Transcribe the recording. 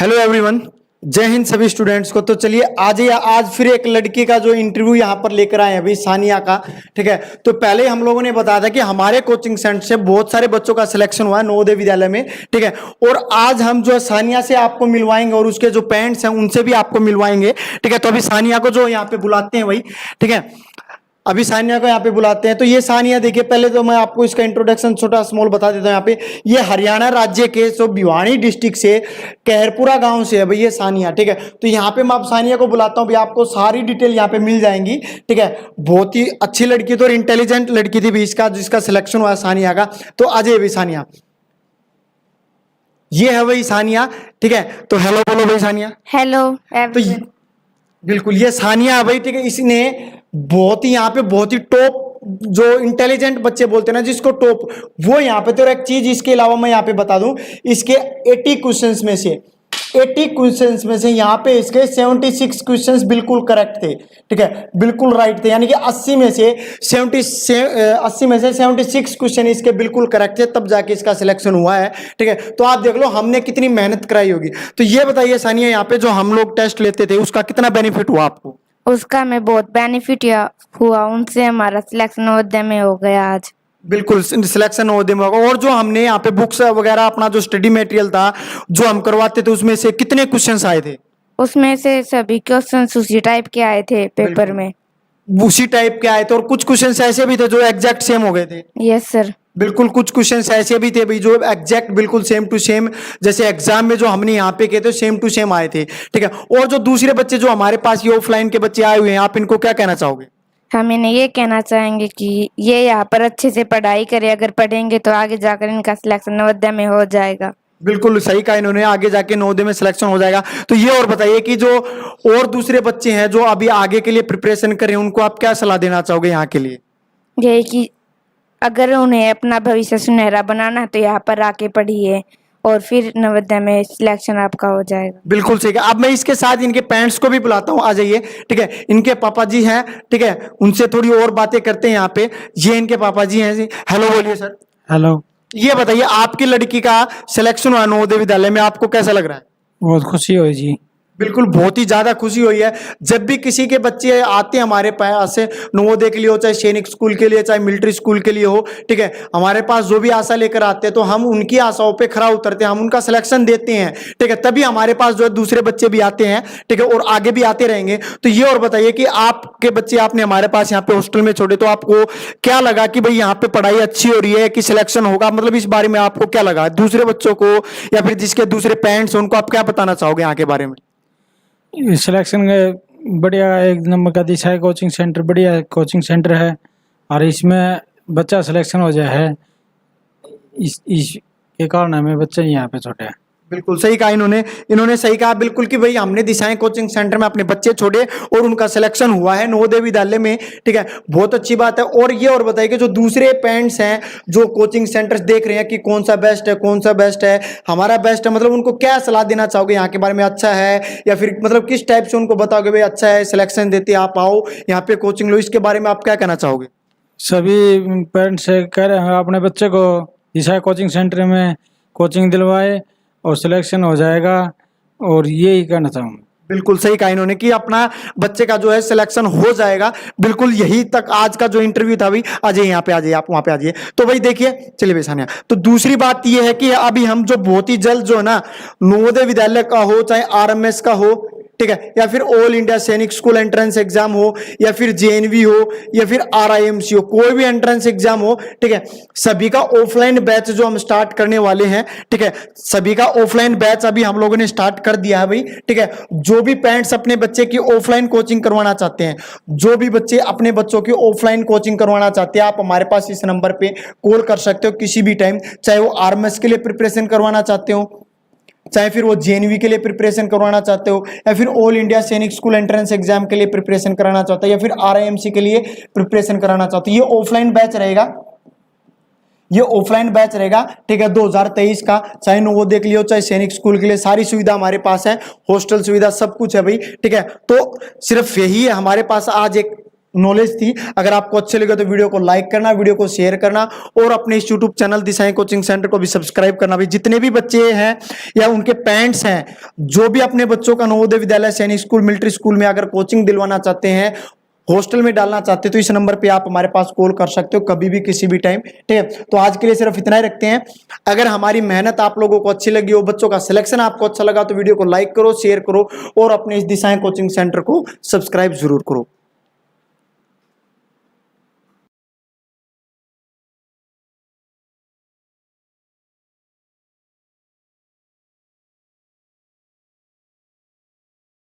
Hello everyone, जय हिंद सभी students को। तो चलिए आज फिर एक लड़की का जो इंटरव्यू यहाँ पर लेकर आए हैं अभी, सानिया का। ठीक है, तो पहले हम लोगों ने बताया था कि हमारे कोचिंग सेंटर से बहुत सारे बच्चों का सिलेक्शन हुआ है नवोदय विद्यालय में। ठीक है, और आज हम जो है सानिया से आपको मिलवाएंगे और उसके जो पेरेंट्स हैं उनसे भी आपको मिलवाएंगे। ठीक है, तो अभी सानिया को जो यहाँ पे बुलाते हैं वही। ठीक है, अभी सानिया को यहाँ पे बुलाते हैं। तो ये सानिया देखिए, पहले तो मैं आपको इसका इंट्रोडक्शन छोटा स्मॉल बता देता हूँ। यहाँ पे ये हरियाणा राज्य के भिवानी डिस्ट्रिक्ट से कहरपुरा गांव से है भाई ये सानिया। ठीक है, तो यहाँ पे मैं आप सानिया को बुलाता हूँ, भाई आपको सारी डिटेल यहाँ पे मिल जाएंगी। ठीक है, बहुत ही अच्छी लड़की थी और इंटेलिजेंट लड़की थी भी इसका जिसका सिलेक्शन हुआ सानिया का। तो आ जाइए भाई सानिया, ये है भाई सानिया। ठीक है, तो हेलो बोलो भाई सानिया। हेलो तो बिल्कुल ये सानिया है भाई। ठीक है, इसने बहुत ही यहाँ पे बहुत ही टॉप जो इंटेलिजेंट बच्चे बोलते हैं ना जिसको टॉप, वो यहाँ पे। तो एक चीज इसके अलावा मैं यहाँ पे बता दूं, इसके 80 क्वेश्चंस में से 80 क्वेश्चंस में से यहाँ पे इसके 76 क्वेश्चंस बिल्कुल करेक्ट थे। ठीक है, बिल्कुल राइट थे, यानी कि 80 में से 76 क्वेश्चन इसके बिल्कुल करेक्ट थे, तब जाके इसका सिलेक्शन हुआ है। ठीक है, तो आप देख लो हमने कितनी मेहनत कराई होगी। तो ये बताइए सानिया, यहाँ पे जो हम लोग टेस्ट लेते थे उसका कितना बेनिफिट हुआ आपको? उसका में बहुत बेनिफिट हुआ, उनसे हमारा सिलेक्शन नवोदय में हो गया आज। बिल्कुल सिलेक्शन नवोदय में होगा। और जो हमने यहाँ पे बुक्स वगैरह अपना जो स्टडी मटेरियल था जो हम करवाते थे उसमें से कितने क्वेश्चंस आए थे? उसमें से सभी क्वेश्चन उसी टाइप के आए थे पेपर में। उसी टाइप के आए थे और कुछ क्वेश्चंस ऐसे भी थे जो एग्जैक्ट सेम हो गए थे। Yes sir. बिल्कुल, कुछ क्वेश्चंस ऐसे भी थे भाई जो एग्जैक्ट बिल्कुल सेम टू सेम, जैसे एग्जाम में जो हमने यहाँ पे किए थे सेम टू सेम आए थे। ठीक है, और जो दूसरे बच्चे जो हमारे पास ये ऑफलाइन के बच्चे आए हुए हैं, आप इनको क्या कहना चाहोगे? हम इन्हें ये कहना चाहेंगे कि ये यहाँ पर अच्छे से पढ़ाई करे, अगर पढ़ेंगे तो आगे जाकर इनका सिलेक्शन नवोदय में हो जाएगा। बिल्कुल सही कहा इन्होंने, आगे जाके नवोदय में सिलेक्शन हो जाएगा। तो ये और बताइए कि जो और दूसरे बच्चे हैं जो अभी आगे के लिए प्रिपरेशन कर रहे हैं उनको आप क्या सलाह देना चाहोगे यहाँ के लिए? यही कि अगर उन्हें अपना भविष्य सुनहरा बनाना है तो यहाँ पर आके पढ़िए और फिर नवोदय में सिलेक्शन आपका हो जाएगा। बिल्कुल सही है। अब मैं इसके साथ इनके पेरेंट्स को भी बुलाता हूँ, आ जाइए। ठीक है, इनके पापा जी हैं। ठीक है, उनसे थोड़ी और बातें करते हैं यहाँ पे। ये इनके पापा जी हैं। हेलो बोलिए सर। हेलो। ये बताइए, आपकी लड़की का सिलेक्शन हुआ नवोदय विद्यालय में, आपको कैसा लग रहा है? बहुत खुशी हुई जी। बिल्कुल, बहुत ही ज्यादा खुशी हुई है। जब भी किसी के बच्चे आते हैं हमारे पास से नवोदय के लिए हो, चाहे सैनिक स्कूल के लिए, चाहे मिलिट्री स्कूल के लिए हो, ठीक है, हमारे पास जो भी आशा लेकर आते हैं तो हम उनकी आशाओं पे खरा उतरते हैं, हम उनका सिलेक्शन देते हैं। ठीक है, तभी हमारे पास जो है दूसरे बच्चे भी आते हैं। ठीक है, और आगे भी आते रहेंगे। तो ये और बताइए कि आपके बच्चे आपने हमारे पास यहाँ पे हॉस्टल में छोड़े, तो आपको क्या लगा कि भाई यहाँ पे पढ़ाई अच्छी हो रही है कि सिलेक्शन होगा? मतलब इस बारे में आपको क्या लगा? दूसरे बच्चों को या फिर जिसके दूसरे पेरेंट्स उनको आप क्या बताना चाहोगे यहाँ के बारे में? सिलेक्शन बढ़िया, एक नंबर का दिशा है कोचिंग सेंटर, बढ़िया कोचिंग सेंटर है और इसमें बच्चा सिलेक्शन हो जाए है, इस के कारण हमें बच्चे यहाँ पे छोटे हैं। बिल्कुल सही कहा इन्होंने सही कहा बिल्कुल कि भाई हमने दिशाएं कोचिंग सेंटर में अपने बच्चे छोड़े और उनका सिलेक्शन हुआ है नवोदय विद्यालय में। ठीक है, बहुत अच्छी बात है। और ये और बताइए कि जो दूसरे पेरेंट्स हैं जो कोचिंग सेंटर्स देख रहे हैं कि कौन सा बेस्ट है, हमारा बेस्ट है, मतलब उनको क्या सलाह देना चाहोगे यहाँ के बारे में? अच्छा है या फिर मतलब किस टाइप से उनको बताओगे भाई अच्छा है, सिलेक्शन देते आप आओ यहाँ पे कोचिंग लो, इसके बारे में आप क्या कहना चाहोगे? सभी पेरेंट्स कह रहे हैं अपने बच्चे को दिशा कोचिंग सेंटर में कोचिंग दिलवाए और सिलेक्शन हो जाएगा, और यही कहना चाहूँगा। बिल्कुल सही कहा इन्होंने कि अपना बच्चे का जो है सिलेक्शन हो जाएगा। बिल्कुल यही तक आज का जो इंटरव्यू था भाई। आ जाइए यहाँ पे, आ जाइए आप वहाँ पे आ जाइए। तो भाई देखिए, चलिए भाई सानिया, तो दूसरी बात ये है कि अभी हम जो बहुत ही जल्द जो है ना नवोदय विद्यालय का हो, चाहे आरएमएस का हो, ठीक है, या फिर ऑल इंडिया सैनिक स्कूल एंट्रेंस एग्जाम हो, या फिर जेएनवी हो, या फिर आरआईएमसी हो, कोई भी एंट्रेंस एग्जाम हो, ठीक है, सभी का ऑफलाइन बैच जो हम स्टार्ट करने वाले हैं। ठीक है, सभी का ऑफलाइन बैच अभी हम लोगों ने स्टार्ट कर दिया है भाई। ठीक है, जो भी पेरेंट्स अपने बच्चे की ऑफलाइन कोचिंग करवाना चाहते हैं, जो भी बच्चे अपने बच्चों की ऑफलाइन कोचिंग करवाना चाहते हैं, आप हमारे पास इस नंबर पे कॉल कर सकते हो किसी भी टाइम, चाहे वो आरएमएस के लिए प्रिपरेशन करवाना चाहते हो, चाहे फिर वो जेएनवी के लिए प्रिपरेशन करवाना चाहते हो, या फिर ऑल इंडिया सैनिक स्कूल एंट्रेंस एग्जाम के लिए प्रिपरेशन कराना चाहते हो, या फिर आरआईएमसी के लिए प्रिपरेशन कराना चाहते हो। ये ऑफलाइन बैच रहेगा, ये ऑफलाइन बैच रहेगा। ठीक है, 2023 का, चाहे नवोदय के लिए हो चाहे सैनिक स्कूल के लिए, सारी सुविधा हमारे पास है, हॉस्टल सुविधा सब कुछ है भाई। ठीक है, तो सिर्फ यही है हमारे पास आज एक नॉलेज थी। अगर आपको अच्छे लगे तो वीडियो को लाइक करना, वीडियो को शेयर करना और अपने इस यूट्यूब चैनल दिशाएं कोचिंग सेंटर को भी सब्सक्राइब करना। भी जितने भी बच्चे हैं या उनके पेरेंट्स हैं जो भी अपने बच्चों का नवोदय विद्यालय, सैनिक स्कूल, मिलिट्री स्कूल में अगर कोचिंग दिलवाना चाहते हैं, हॉस्टल में डालना चाहते हो, तो इस नंबर पे आप हमारे पास कॉल कर सकते हो कभी भी, किसी भी टाइम। ठीक है, तो आज के लिए सिर्फ इतना ही रखते हैं। अगर हमारी मेहनत आप लोगों को अच्छी लगी हो, बच्चों का सिलेक्शन आपको अच्छा लगा, तो वीडियो को लाइक करो, शेयर करो और अपने इस दिशाएं कोचिंग सेंटर को सब्सक्राइब जरूर करो।